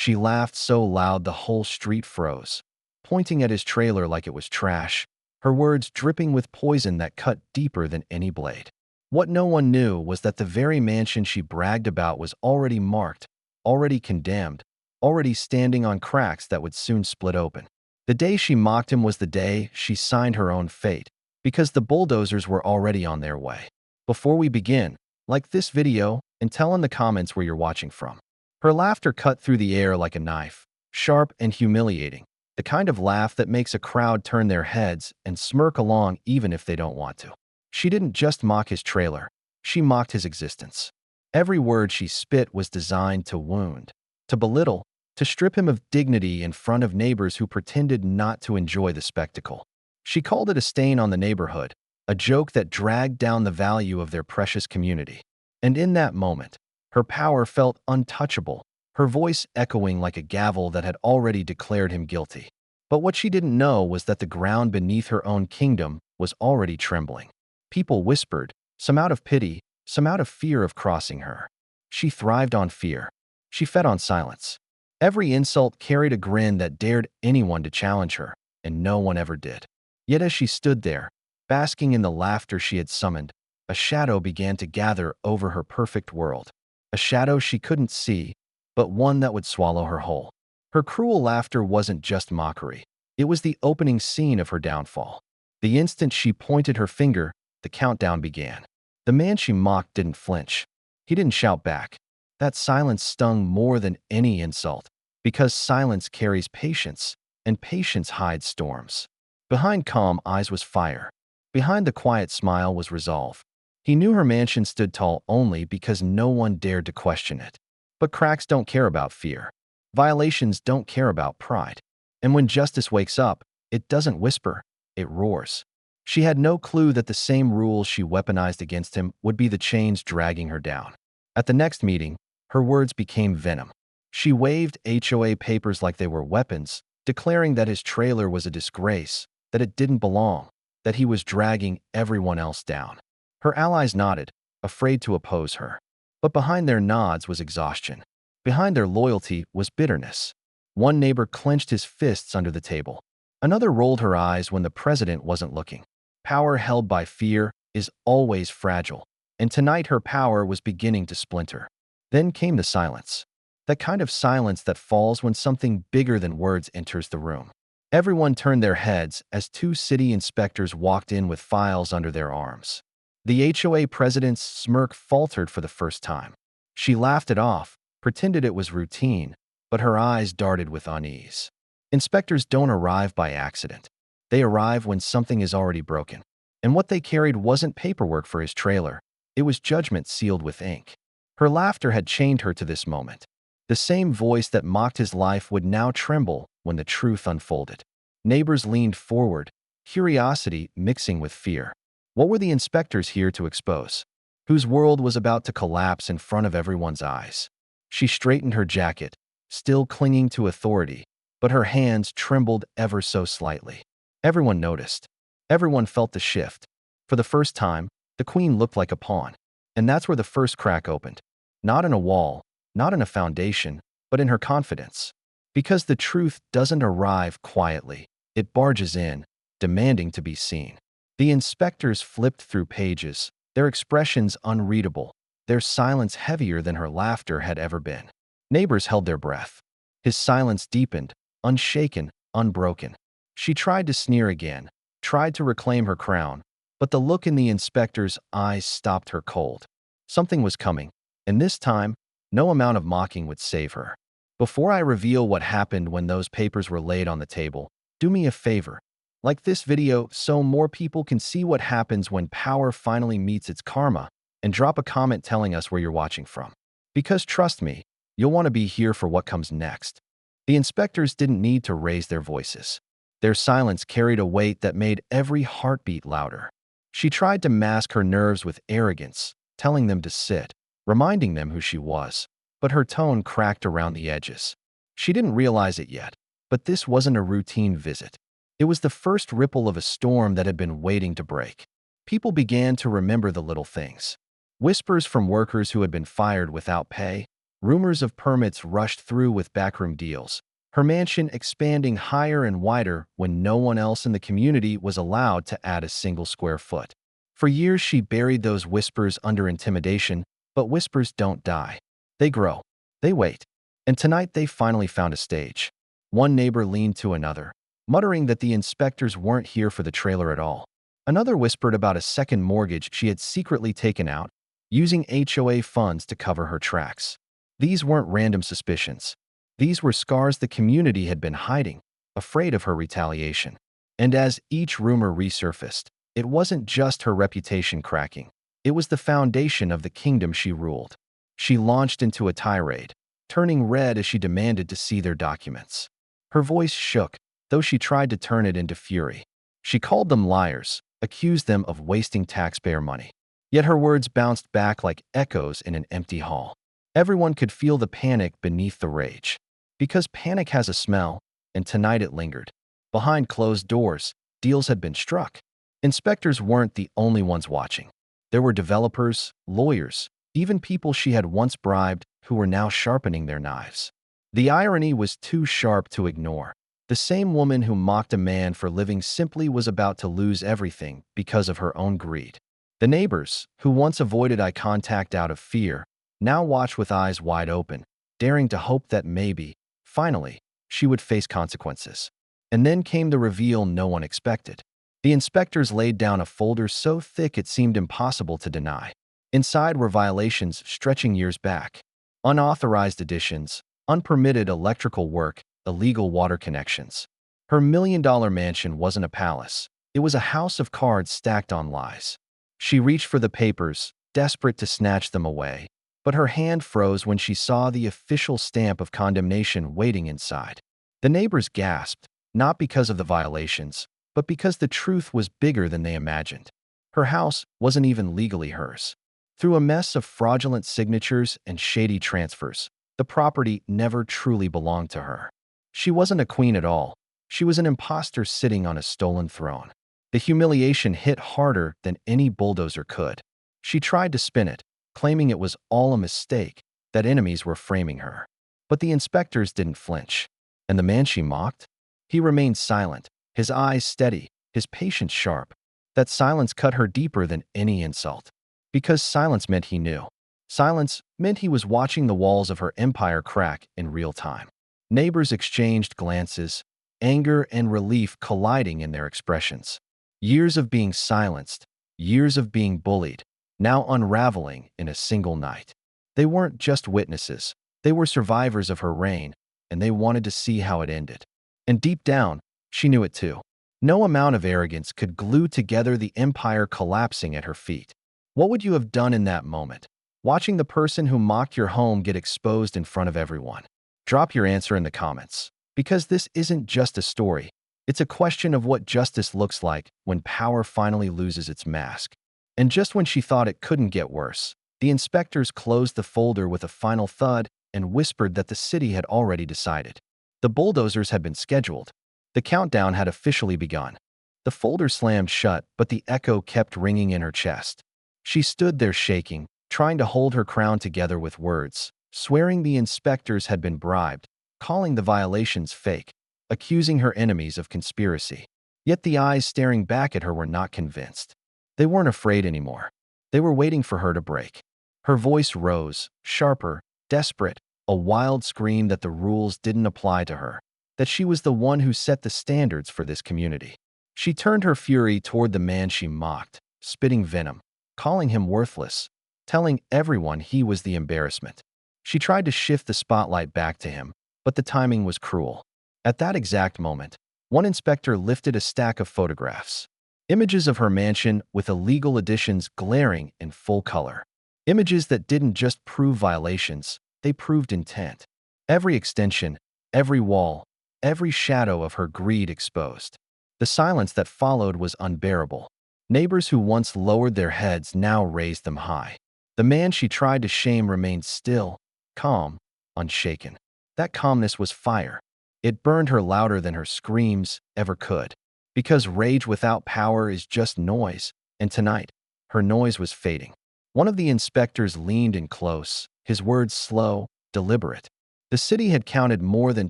She laughed so loud the whole street froze, pointing at his trailer like it was trash, her words dripping with poison that cut deeper than any blade. What no one knew was that the very mansion she bragged about was already marked, already condemned, already standing on cracks that would soon split open. The day she mocked him was the day she signed her own fate, because the bulldozers were already on their way. Before we begin, like this video and tell in the comments where you're watching from. Her laughter cut through the air like a knife, sharp and humiliating, the kind of laugh that makes a crowd turn their heads and smirk along even if they don't want to. She didn't just mock his trailer, she mocked his existence. Every word she spit was designed to wound, to belittle, to strip him of dignity in front of neighbors who pretended not to enjoy the spectacle. She called it a stain on the neighborhood, a joke that dragged down the value of their precious community. And in that moment, her power felt untouchable, her voice echoing like a gavel that had already declared him guilty. But what she didn't know was that the ground beneath her own kingdom was already trembling. People whispered, some out of pity, some out of fear of crossing her. She thrived on fear. She fed on silence. Every insult carried a grin that dared anyone to challenge her, and no one ever did. Yet as she stood there, basking in the laughter she had summoned, a shadow began to gather over her perfect world. A shadow she couldn't see, but one that would swallow her whole. Her cruel laughter wasn't just mockery. It was the opening scene of her downfall. The instant she pointed her finger, the countdown began. The man she mocked didn't flinch. He didn't shout back. That silence stung more than any insult, because silence carries patience, and patience hides storms. Behind calm eyes was fire. Behind the quiet smile was resolve. He knew her mansion stood tall only because no one dared to question it. But cracks don't care about fear. Violations don't care about pride. And when justice wakes up, it doesn't whisper, it roars. She had no clue that the same rules she weaponized against him would be the chains dragging her down. At the next meeting, her words became venom. She waved HOA papers like they were weapons, declaring that his trailer was a disgrace, that it didn't belong, that he was dragging everyone else down. Her allies nodded, afraid to oppose her. But behind their nods was exhaustion. Behind their loyalty was bitterness. One neighbor clenched his fists under the table. Another rolled her eyes when the president wasn't looking. Power held by fear is always fragile, and tonight her power was beginning to splinter. Then came the silence. That kind of silence that falls when something bigger than words enters the room. Everyone turned their heads as two city inspectors walked in with files under their arms. The HOA president's smirk faltered for the first time. She laughed it off, pretended it was routine, but her eyes darted with unease. Inspectors don't arrive by accident. They arrive when something is already broken. And what they carried wasn't paperwork for his trailer. It was judgment sealed with ink. Her laughter had chained her to this moment. The same voice that mocked his life would now tremble when the truth unfolded. Neighbors leaned forward, curiosity mixing with fear. What were the inspectors here to expose? Whose world was about to collapse in front of everyone's eyes? She straightened her jacket, still clinging to authority, but her hands trembled ever so slightly. Everyone noticed. Everyone felt the shift. For the first time, the queen looked like a pawn. And that's where the first crack opened. Not in a wall, not in a foundation, but in her confidence. Because the truth doesn't arrive quietly. It barges in, demanding to be seen. The inspectors flipped through pages, their expressions unreadable, their silence heavier than her laughter had ever been. Neighbors held their breath. His silence deepened, unshaken, unbroken. She tried to sneer again, tried to reclaim her crown, but the look in the inspector's eyes stopped her cold. Something was coming, and this time, no amount of mocking would save her. Before I reveal what happened when those papers were laid on the table, do me a favor. Like this video so more people can see what happens when power finally meets its karma, and drop a comment telling us where you're watching from. Because trust me, you'll want to be here for what comes next. The inspectors didn't need to raise their voices. Their silence carried a weight that made every heartbeat louder. She tried to mask her nerves with arrogance, telling them to sit, reminding them who she was. But her tone cracked around the edges. She didn't realize it yet, but this wasn't a routine visit. It was the first ripple of a storm that had been waiting to break. People began to remember the little things. Whispers from workers who had been fired without pay, Rumors of permits rushed through with backroom deals, her mansion expanding higher and wider when no one else in the community was allowed to add a single square foot. For years, she buried those whispers under intimidation, but whispers don't die. They grow. They wait. And tonight, they finally found a stage. One neighbor leaned to another, muttering that the inspectors weren't here for the trailer at all. Another whispered about a second mortgage she had secretly taken out, using HOA funds to cover her tracks. These weren't random suspicions. These were scars the community had been hiding, afraid of her retaliation. And as each rumor resurfaced, it wasn't just her reputation cracking. It was the foundation of the kingdom she ruled. She launched into a tirade, turning red as she demanded to see their documents. Her voice shook, though she tried to turn it into fury. She called them liars, accused them of wasting taxpayer money. Yet her words bounced back like echoes in an empty hall. Everyone could feel the panic beneath the rage. Because panic has a smell, and tonight it lingered. Behind closed doors, deals had been struck. Inspectors weren't the only ones watching. There were developers, lawyers, even people she had once bribed who were now sharpening their knives. The irony was too sharp to ignore. The same woman who mocked a man for living simply was about to lose everything because of her own greed. The neighbors, who once avoided eye contact out of fear, now watched with eyes wide open, daring to hope that maybe, finally, she would face consequences. And then came the reveal no one expected. The inspectors laid down a folder so thick it seemed impossible to deny. Inside were violations stretching years back. Unauthorized additions, unpermitted electrical work, illegal water connections. Her million-dollar mansion wasn't a palace. It was a house of cards stacked on lies. She reached for the papers, desperate to snatch them away, but her hand froze when she saw the official stamp of condemnation waiting inside. The neighbors gasped, not because of the violations, but because the truth was bigger than they imagined. Her house wasn't even legally hers. Through a mess of fraudulent signatures and shady transfers, the property never truly belonged to her. She wasn't a queen at all. She was an imposter sitting on a stolen throne. The humiliation hit harder than any bulldozer could. She tried to spin it, claiming it was all a mistake, that enemies were framing her. But the inspectors didn't flinch. And the man she mocked? He remained silent, his eyes steady, his patience sharp. That silence cut her deeper than any insult. Because silence meant he knew. Silence meant he was watching the walls of her empire crack in real time. Neighbors exchanged glances, anger and relief colliding in their expressions. Years of being silenced, years of being bullied, now unraveling in a single night. They weren't just witnesses. They were survivors of her reign, and they wanted to see how it ended. And deep down, she knew it too. No amount of arrogance could glue together the empire collapsing at her feet. What would you have done in that moment? Watching the person who mocked your home get exposed in front of everyone? Drop your answer in the comments. Because this isn't just a story. It's a question of what justice looks like when power finally loses its mask. And just when she thought it couldn't get worse, the inspectors closed the folder with a final thud and whispered that the city had already decided. The bulldozers had been scheduled. The countdown had officially begun. The folder slammed shut, but the echo kept ringing in her chest. She stood there shaking, trying to hold her crown together with words, swearing the inspectors had been bribed, calling the violations fake, accusing her enemies of conspiracy. Yet the eyes staring back at her were not convinced. They weren't afraid anymore. They were waiting for her to break. Her voice rose, sharper, desperate, a wild scream that the rules didn't apply to her, that she was the one who set the standards for this community. She turned her fury toward the man she mocked, spitting venom, calling him worthless, telling everyone he was the embarrassment. She tried to shift the spotlight back to him, but the timing was cruel. At that exact moment, one inspector lifted a stack of photographs. Images of her mansion with illegal additions glaring in full color. Images that didn't just prove violations, they proved intent. Every extension, every wall, every shadow of her greed exposed. The silence that followed was unbearable. Neighbors who once lowered their heads now raised them high. The man she tried to shame remained still, calm, unshaken. That calmness was fire. It burned her louder than her screams ever could. Because rage without power is just noise, and tonight, her noise was fading. One of the inspectors leaned in close, his words slow, deliberate. The city had counted more than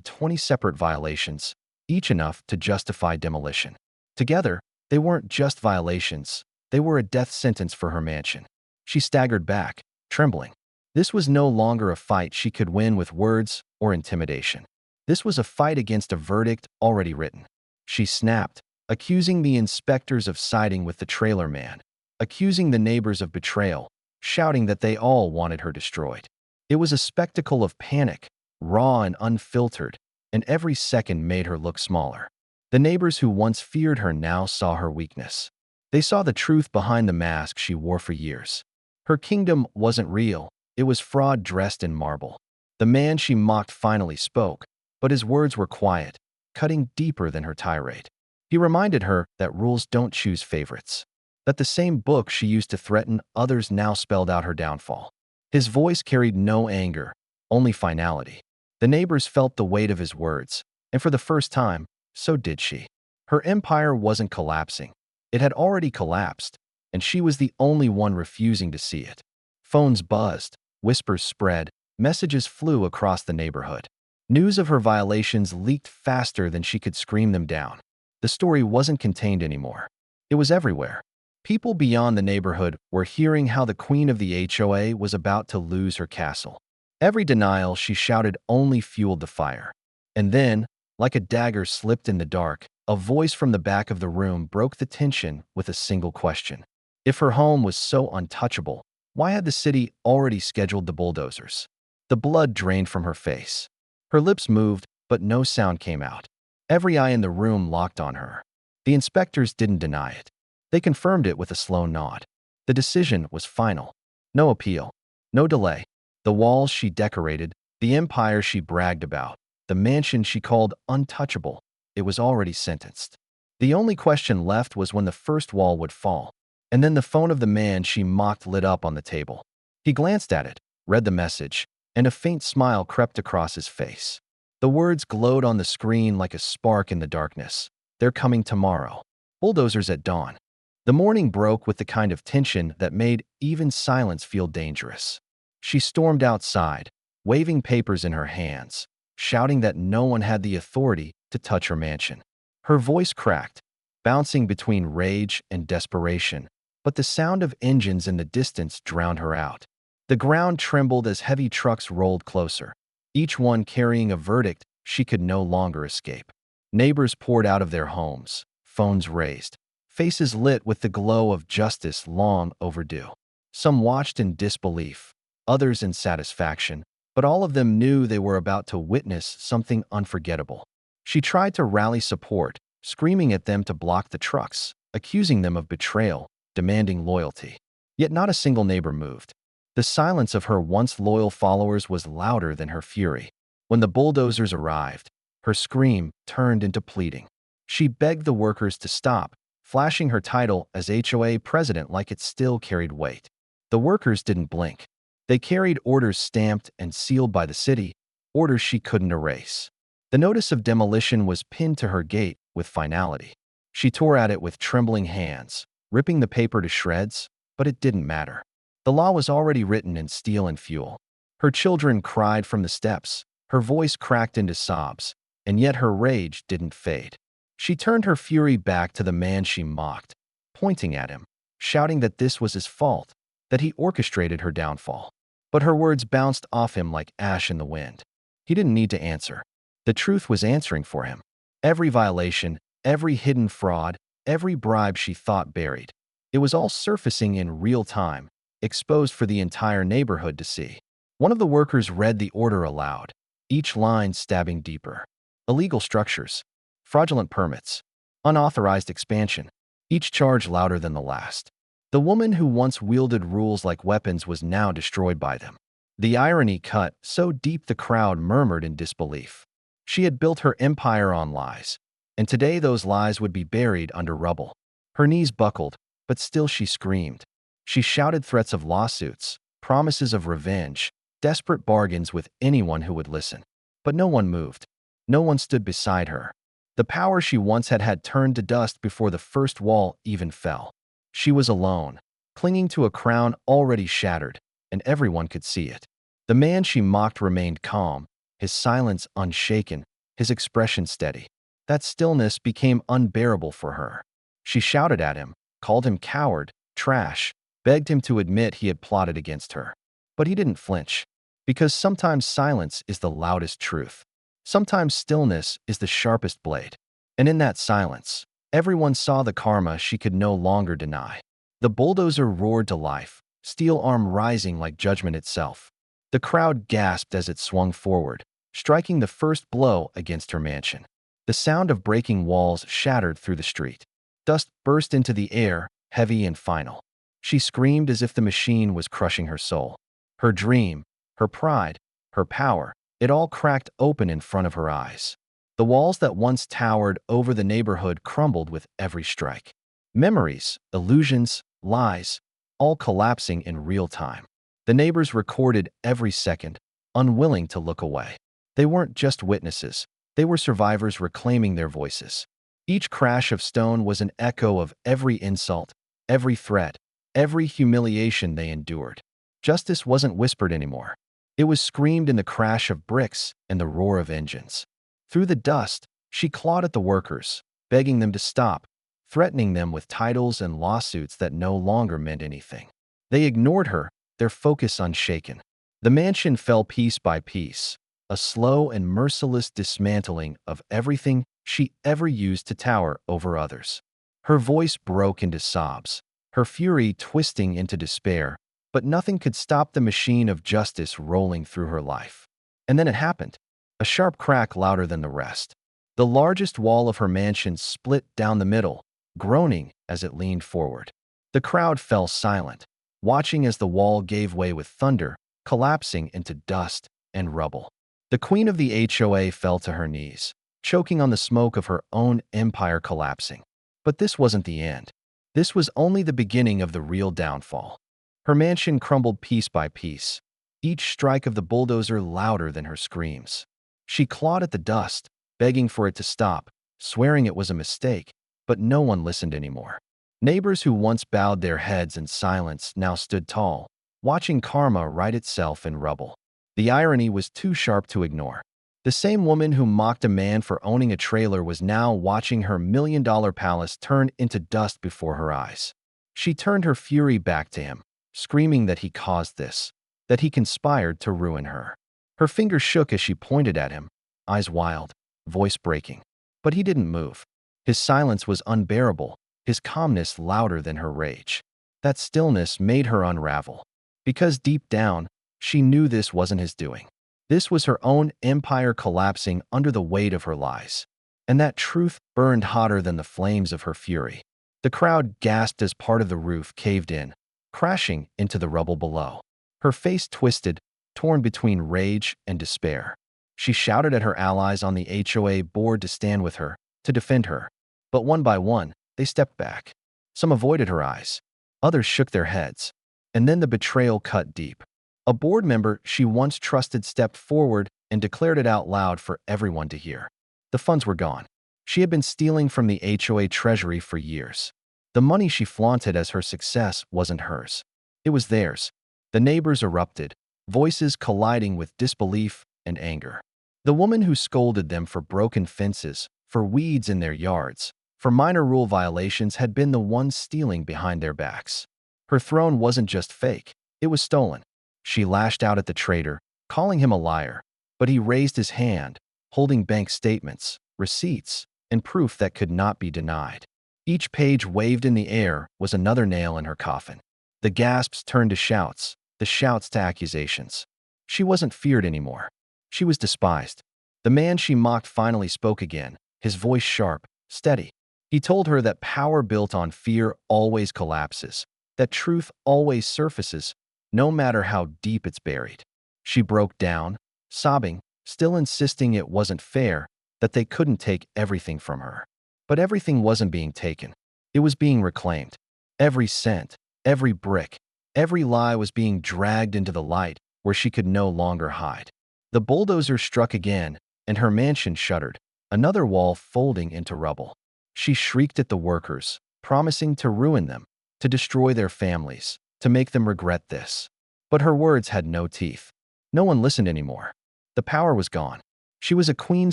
20 separate violations, each enough to justify demolition. Together, they weren't just violations, they were a death sentence for her mansion. She staggered back, trembling. This was no longer a fight she could win with words or intimidation. This was a fight against a verdict already written. She snapped, accusing the inspectors of siding with the trailer man, accusing the neighbors of betrayal, shouting that they all wanted her destroyed. It was a spectacle of panic, raw and unfiltered, and every second made her look smaller. The neighbors who once feared her now saw her weakness. They saw the truth behind the mask she wore for years. Her kingdom wasn't real, it was fraud dressed in marble. The man she mocked finally spoke, but his words were quiet, cutting deeper than her tirade. He reminded her that rules don't choose favorites, that the same book she used to threaten others now spelled out her downfall. His voice carried no anger, only finality. The neighbors felt the weight of his words, and for the first time, so did she. Her empire wasn't collapsing. It had already collapsed, and she was the only one refusing to see it. Phones buzzed, whispers spread, messages flew across the neighborhood. News of her violations leaked faster than she could scream them down. The story wasn't contained anymore. It was everywhere. People beyond the neighborhood were hearing how the queen of the HOA was about to lose her castle. Every denial she shouted only fueled the fire. And then, like a dagger slipped in the dark, a voice from the back of the room broke the tension with a single question. If her home was so untouchable, why had the city already scheduled the bulldozers? The blood drained from her face. Her lips moved, but no sound came out. Every eye in the room locked on her. The inspectors didn't deny it. They confirmed it with a slow nod. The decision was final. No appeal. No delay. The walls she decorated, the empire she bragged about, the mansion she called untouchable, it was already sentenced. The only question left was when the first wall would fall. And then the phone of the man she mocked lit up on the table. He glanced at it, read the message, and a faint smile crept across his face. The words glowed on the screen like a spark in the darkness. They're coming tomorrow. Bulldozers at dawn. The morning broke with the kind of tension that made even silence feel dangerous. She stormed outside, waving papers in her hands, shouting that no one had the authority to touch her mansion. Her voice cracked, bouncing between rage and desperation, but the sound of engines in the distance drowned her out. The ground trembled as heavy trucks rolled closer, each one carrying a verdict she could no longer escape. Neighbors poured out of their homes, phones raised, faces lit with the glow of justice long overdue. Some watched in disbelief, others in satisfaction, but all of them knew they were about to witness something unforgettable. She tried to rally support, screaming at them to block the trucks, accusing them of betrayal, demanding loyalty. Yet not a single neighbor moved. The silence of her once loyal followers was louder than her fury. When the bulldozers arrived, her scream turned into pleading. She begged the workers to stop, flashing her title as HOA president like it still carried weight. The workers didn't blink. They carried orders stamped and sealed by the city, orders she couldn't erase. The notice of demolition was pinned to her gate with finality. She tore at it with trembling hands, ripping the paper to shreds, but it didn't matter. The law was already written in steel and fuel. Her children cried from the steps, her voice cracked into sobs, and yet her rage didn't fade. She turned her fury back to the man she mocked, pointing at him, shouting that this was his fault, that he orchestrated her downfall. But her words bounced off him like ash in the wind. He didn't need to answer. The truth was answering for him. Every violation, every hidden fraud, every bribe she thought buried. It was all surfacing in real time, exposed for the entire neighborhood to see. One of the workers read the order aloud, each line stabbing deeper. Illegal structures, fraudulent permits, unauthorized expansion, each charge louder than the last. The woman who once wielded rules like weapons was now destroyed by them. The irony cut so deep the crowd murmured in disbelief. She had built her empire on lies, and today those lies would be buried under rubble. Her knees buckled, but still she screamed. She shouted threats of lawsuits, promises of revenge, desperate bargains with anyone who would listen. But no one moved. No one stood beside her. The power she once had turned to dust before the first wall even fell. She was alone, clinging to a crown already shattered, and everyone could see it. The man she mocked remained calm, his silence unshaken, his expression steady. That stillness became unbearable for her. She shouted at him, called him coward, trash, begged him to admit he had plotted against her. But he didn't flinch. Because sometimes silence is the loudest truth. Sometimes stillness is the sharpest blade. And in that silence, everyone saw the karma she could no longer deny. The bulldozer roared to life, steel arm rising like judgment itself. The crowd gasped as it swung forward, striking the first blow against her mansion. The sound of breaking walls shattered through the street. Dust burst into the air, heavy and final. She screamed as if the machine was crushing her soul. Her dream, her pride, her power, it all cracked open in front of her eyes. The walls that once towered over the neighborhood crumbled with every strike. Memories, illusions, lies, all collapsing in real time. The neighbors recorded every second, unwilling to look away. They weren't just witnesses. They were survivors reclaiming their voices. Each crash of stone was an echo of every insult, every threat, every humiliation they endured. Justice wasn't whispered anymore. It was screamed in the crash of bricks and the roar of engines. Through the dust, she clawed at the workers, begging them to stop, threatening them with titles and lawsuits that no longer meant anything. They ignored her, their focus unshaken. The mansion fell piece by piece, a slow and merciless dismantling of everything she ever used to tower over others. Her voice broke into sobs, her fury twisting into despair, but nothing could stop the machine of justice rolling through her life. And then it happened, a sharp crack louder than the rest. The largest wall of her mansion split down the middle, groaning as it leaned forward. The crowd fell silent, watching as the wall gave way with thunder, collapsing into dust and rubble. The queen of the HOA fell to her knees, choking on the smoke of her own empire collapsing. But this wasn't the end. This was only the beginning of the real downfall. Her mansion crumbled piece by piece, each strike of the bulldozer louder than her screams. She clawed at the dust, begging for it to stop, swearing it was a mistake, but no one listened anymore. Neighbors who once bowed their heads in silence now stood tall, watching karma right itself in rubble. The irony was too sharp to ignore. The same woman who mocked a man for owning a trailer was now watching her million-dollar palace turn into dust before her eyes. She turned her fury back to him, screaming that he caused this, that he conspired to ruin her. Her fingers shook as she pointed at him, eyes wild, voice breaking. But he didn't move. His silence was unbearable, his calmness louder than her rage. That stillness made her unravel. Because deep down, she knew this wasn't his doing. This was her own empire collapsing under the weight of her lies. And that truth burned hotter than the flames of her fury. The crowd gasped as part of the roof caved in, crashing into the rubble below. Her face twisted, torn between rage and despair. She shouted at her allies on the HOA board to stand with her, to defend her. But one by one, they stepped back. Some avoided her eyes. Others shook their heads. And then the betrayal cut deep. A board member she once trusted stepped forward and declared it out loud for everyone to hear. The funds were gone. She had been stealing from the HOA treasury for years. The money she flaunted as her success wasn't hers. It was theirs. The neighbors erupted, voices colliding with disbelief and anger. The woman who scolded them for broken fences, for weeds in their yards, for minor rule violations had been the one stealing behind their backs. Her throne wasn't just fake, it was stolen. She lashed out at the traitor, calling him a liar, but he raised his hand, holding bank statements, receipts, and proof that could not be denied. Each page waved in the air was another nail in her coffin. The gasps turned to shouts, the shouts to accusations. She wasn't feared anymore. She was despised. The man she mocked finally spoke again, his voice sharp, steady. He told her that power built on fear always collapses, that truth always surfaces, no matter how deep it's buried. She broke down, sobbing, still insisting it wasn't fair, that they couldn't take everything from her. But everything wasn't being taken. It was being reclaimed. Every cent, every brick, every lie was being dragged into the light where she could no longer hide. The bulldozer struck again, and her mansion shuddered, another wall folding into rubble. She shrieked at the workers, promising to ruin them, to destroy their families, to make them regret this. But her words had no teeth. No one listened anymore. The power was gone. She was a queen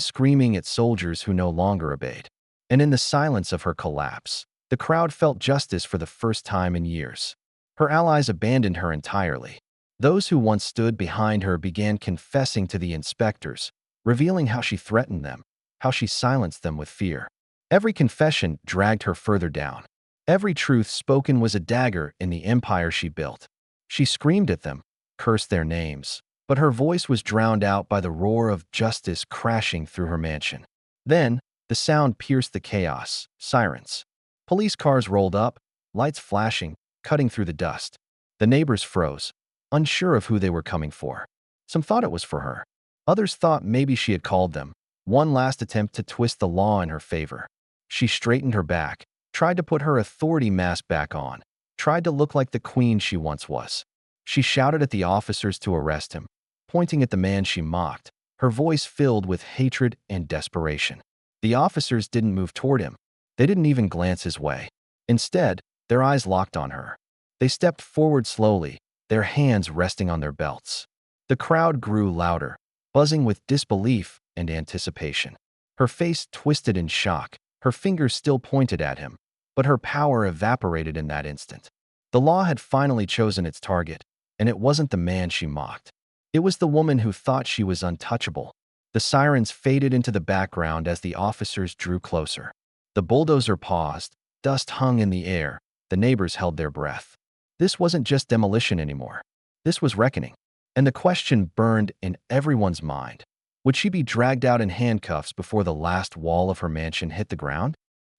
screaming at soldiers who no longer obeyed. And in the silence of her collapse, the crowd felt justice for the first time in years. Her allies abandoned her entirely. Those who once stood behind her began confessing to the inspectors, revealing how she threatened them, how she silenced them with fear. Every confession dragged her further down. Every truth spoken was a dagger in the empire she built. She screamed at them, cursed their names, but her voice was drowned out by the roar of justice crashing through her mansion. Then, the sound pierced the chaos. Sirens. Police cars rolled up, lights flashing, cutting through the dust. The neighbors froze, unsure of who they were coming for. Some thought it was for her. Others thought maybe she had called them. One last attempt to twist the law in her favor. She straightened her back, tried to put her authority mask back on, tried to look like the queen she once was. She shouted at the officers to arrest him, pointing at the man she mocked, her voice filled with hatred and desperation. The officers didn't move toward him. They didn't even glance his way. Instead, their eyes locked on her. They stepped forward slowly, their hands resting on their belts. The crowd grew louder, buzzing with disbelief and anticipation. Her face twisted in shock, her fingers still pointed at him, but her power evaporated in that instant. The law had finally chosen its target, and it wasn't the man she mocked. It was the woman who thought she was untouchable. The sirens faded into the background as the officers drew closer. The bulldozer paused, dust hung in the air, the neighbors held their breath. This wasn't just demolition anymore. This was reckoning. And the question burned in everyone's mind. Would she be dragged out in handcuffs before the last wall of her mansion hit the ground?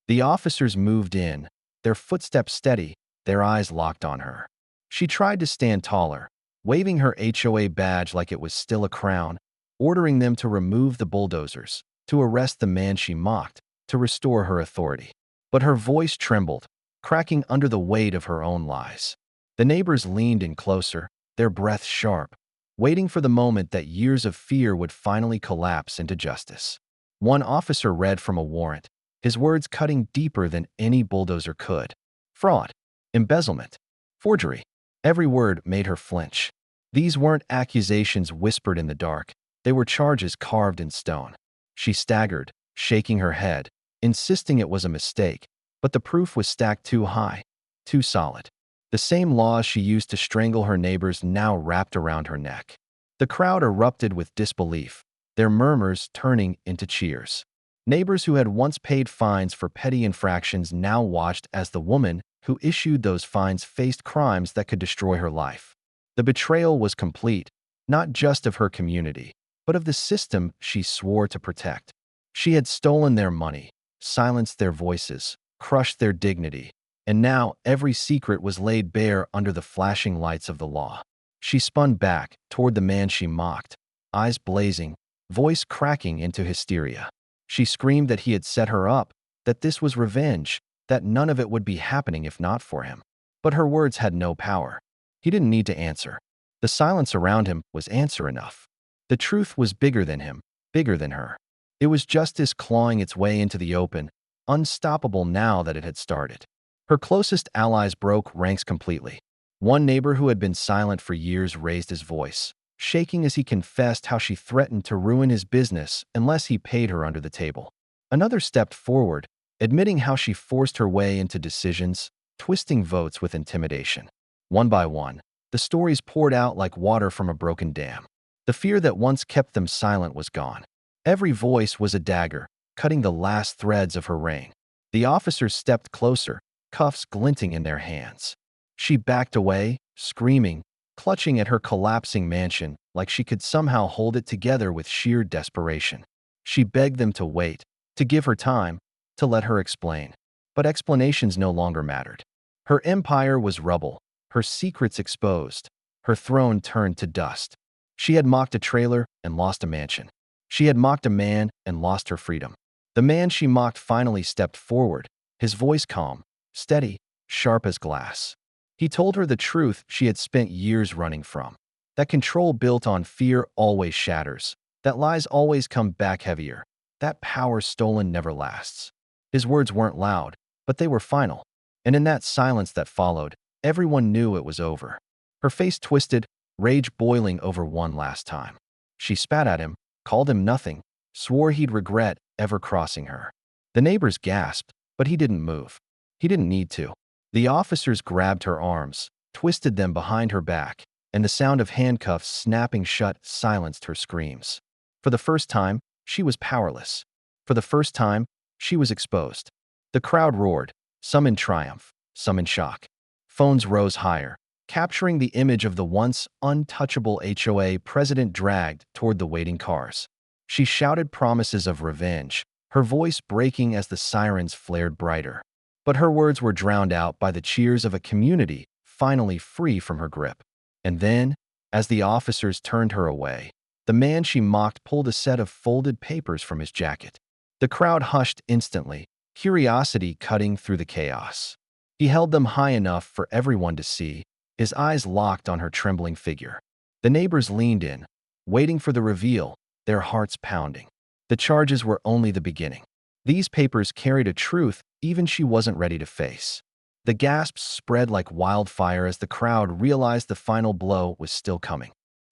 The officers moved in, their footsteps steady, their eyes locked on her. She tried to stand taller, waving her HOA badge like it was still a crown, ordering them to remove the bulldozers, to arrest the man she mocked, to restore her authority. But her voice trembled, cracking under the weight of her own lies. The neighbors leaned in closer, their breath sharp, waiting for the moment that years of fear would finally collapse into justice. One officer read from a warrant, his words cutting deeper than any bulldozer could. Fraud, embezzlement, forgery. Every word made her flinch. These weren't accusations whispered in the dark. They were charges carved in stone. She staggered, shaking her head, insisting it was a mistake, but the proof was stacked too high, too solid. The same laws she used to strangle her neighbors now wrapped around her neck. The crowd erupted with disbelief, their murmurs turning into cheers. Neighbors who had once paid fines for petty infractions now watched as the woman who issued those fines faced crimes that could destroy her life. The betrayal was complete, not just of her community, but of the system she swore to protect. She had stolen their money, silenced their voices, crushed their dignity, and now every secret was laid bare under the flashing lights of the law. She spun back toward the man she mocked, eyes blazing, voice cracking into hysteria. She screamed that he had set her up, that this was revenge, that none of it would be happening if not for him. But her words had no power. He didn't need to answer. The silence around him was answer enough. The truth was bigger than him, bigger than her. It was justice clawing its way into the open, unstoppable now that it had started. Her closest allies broke ranks completely. One neighbor who had been silent for years raised his voice, shaking as he confessed how she threatened to ruin his business unless he paid her under the table. Another stepped forward, admitting how she forced her way into decisions, twisting votes with intimidation. One by one, the stories poured out like water from a broken dam. The fear that once kept them silent was gone. Every voice was a dagger, cutting the last threads of her reign. The officers stepped closer, cuffs glinting in their hands. She backed away, screaming, clutching at her collapsing mansion like she could somehow hold it together with sheer desperation. She begged them to wait, to give her time, to let her explain. But explanations no longer mattered. Her empire was rubble, her secrets exposed, her throne turned to dust. She had mocked a trailer and lost a mansion. She had mocked a man and lost her freedom. The man she mocked finally stepped forward, his voice calm, steady, sharp as glass. He told her the truth she had spent years running from. That control built on fear always shatters. That lies always come back heavier. That power stolen never lasts. His words weren't loud, but they were final. And in that silence that followed, everyone knew it was over. Her face twisted, rage boiling over one last time. She spat at him, called him nothing, swore he'd regret ever crossing her. The neighbors gasped, but he didn't move. He didn't need to. The officers grabbed her arms, twisted them behind her back, and the sound of handcuffs snapping shut silenced her screams. For the first time, she was powerless. For the first time, she was exposed. The crowd roared, some in triumph, some in shock. Phones rose higher, capturing the image of the once untouchable HOA president dragged toward the waiting cars. She shouted promises of revenge, her voice breaking as the sirens flared brighter. But her words were drowned out by the cheers of a community finally free from her grip. And then, as the officers turned her away, the man she mocked pulled a set of folded papers from his jacket. The crowd hushed instantly, curiosity cutting through the chaos. He held them high enough for everyone to see, his eyes locked on her trembling figure. The neighbors leaned in, waiting for the reveal, their hearts pounding. The charges were only the beginning. These papers carried a truth even she wasn't ready to face. The gasps spread like wildfire as the crowd realized the final blow was still coming.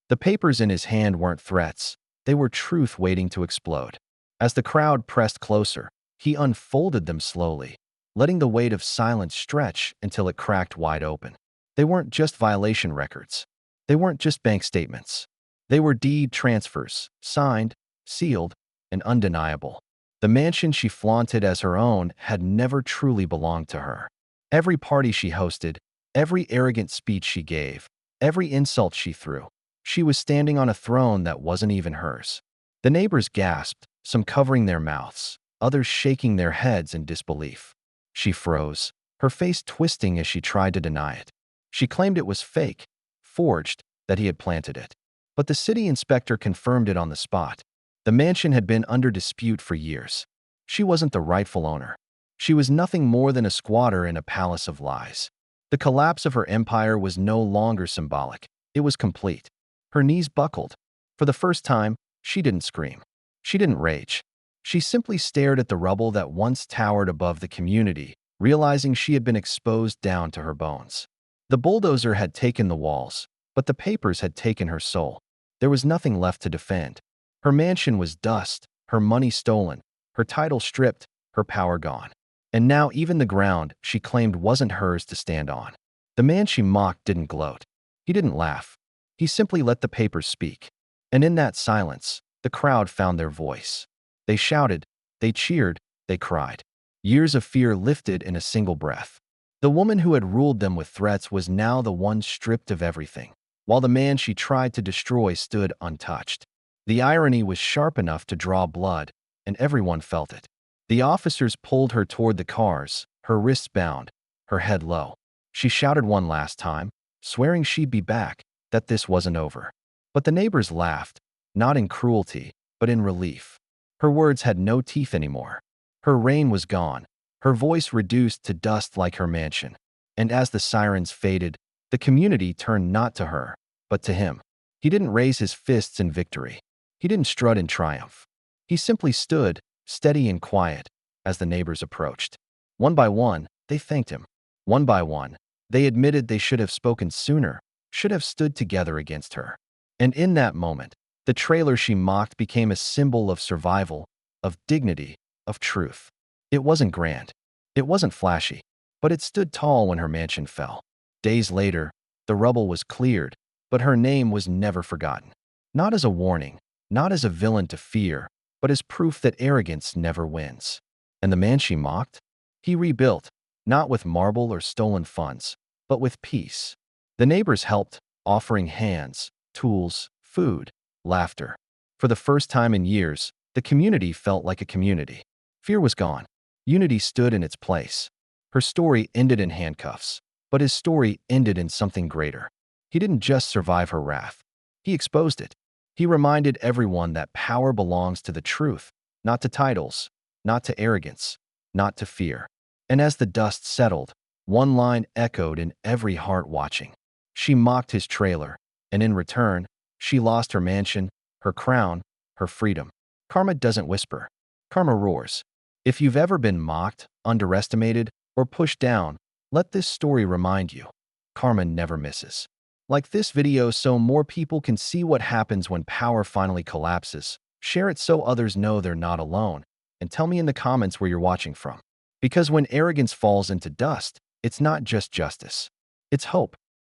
The papers in his hand weren't threats, they were truth waiting to explode. As the crowd pressed closer, he unfolded them slowly, letting the weight of silence stretch until it cracked wide open. They weren't just violation records. They weren't just bank statements. They were deed transfers, signed, sealed, and undeniable. The mansion she flaunted as her own had never truly belonged to her. Every party she hosted, every arrogant speech she gave, every insult she threw, she was standing on a throne that wasn't even hers. The neighbors gasped, some covering their mouths, others shaking their heads in disbelief. She froze, her face twisting as she tried to deny it. She claimed it was fake, forged, that he had planted it. But the city inspector confirmed it on the spot. The mansion had been under dispute for years. She wasn't the rightful owner. She was nothing more than a squatter in a palace of lies. The collapse of her empire was no longer symbolic. It was complete. Her knees buckled. For the first time, she didn't scream. She didn't rage. She simply stared at the rubble that once towered above the community, realizing she had been exposed down to her bones. The bulldozer had taken the walls, but the papers had taken her soul. There was nothing left to defend. Her mansion was dust, her money stolen, her title stripped, her power gone. And now even the ground she claimed wasn't hers to stand on. The man she mocked didn't gloat. He didn't laugh. He simply let the papers speak. And in that silence, the crowd found their voice. They shouted, they cheered, they cried. Years of fear lifted in a single breath. The woman who had ruled them with threats was now the one stripped of everything, while the man she tried to destroy stood untouched. The irony was sharp enough to draw blood, and everyone felt it. The officers pulled her toward the cars, her wrists bound, her head low. She shouted one last time, swearing she'd be back, that this wasn't over. But the neighbors laughed, not in cruelty, but in relief. Her words had no teeth anymore. Her reign was gone, her voice reduced to dust like her mansion. And as the sirens faded, the community turned not to her, but to him. He didn't raise his fists in victory. He didn't strut in triumph. He simply stood, steady and quiet, as the neighbors approached. One by one, they thanked him. One by one, they admitted they should have spoken sooner, should have stood together against her. And in that moment, the trailer she mocked became a symbol of survival, of dignity, of truth. It wasn't grand. It wasn't flashy. But it stood tall when her mansion fell. Days later, the rubble was cleared, but her name was never forgotten. Not as a warning, not as a villain to fear, but as proof that arrogance never wins. And the man she mocked? He rebuilt, not with marble or stolen funds, but with peace. The neighbors helped, offering hands, tools, food, laughter. For the first time in years, the community felt like a community. Fear was gone. Unity stood in its place. Her story ended in handcuffs, but his story ended in something greater. He didn't just survive her wrath. He exposed it. He reminded everyone that power belongs to the truth, not to titles, not to arrogance, not to fear. And as the dust settled, one line echoed in every heart watching. She mocked his trailer, and in return, she lost her mansion, her crown, her freedom. Karma doesn't whisper. Karma roars. If you've ever been mocked, underestimated, or pushed down, let this story remind you. Karma never misses. Like this video so more people can see what happens when power finally collapses. Share it so others know they're not alone. And tell me in the comments where you're watching from. Because when arrogance falls into dust, it's not just justice. It's hope.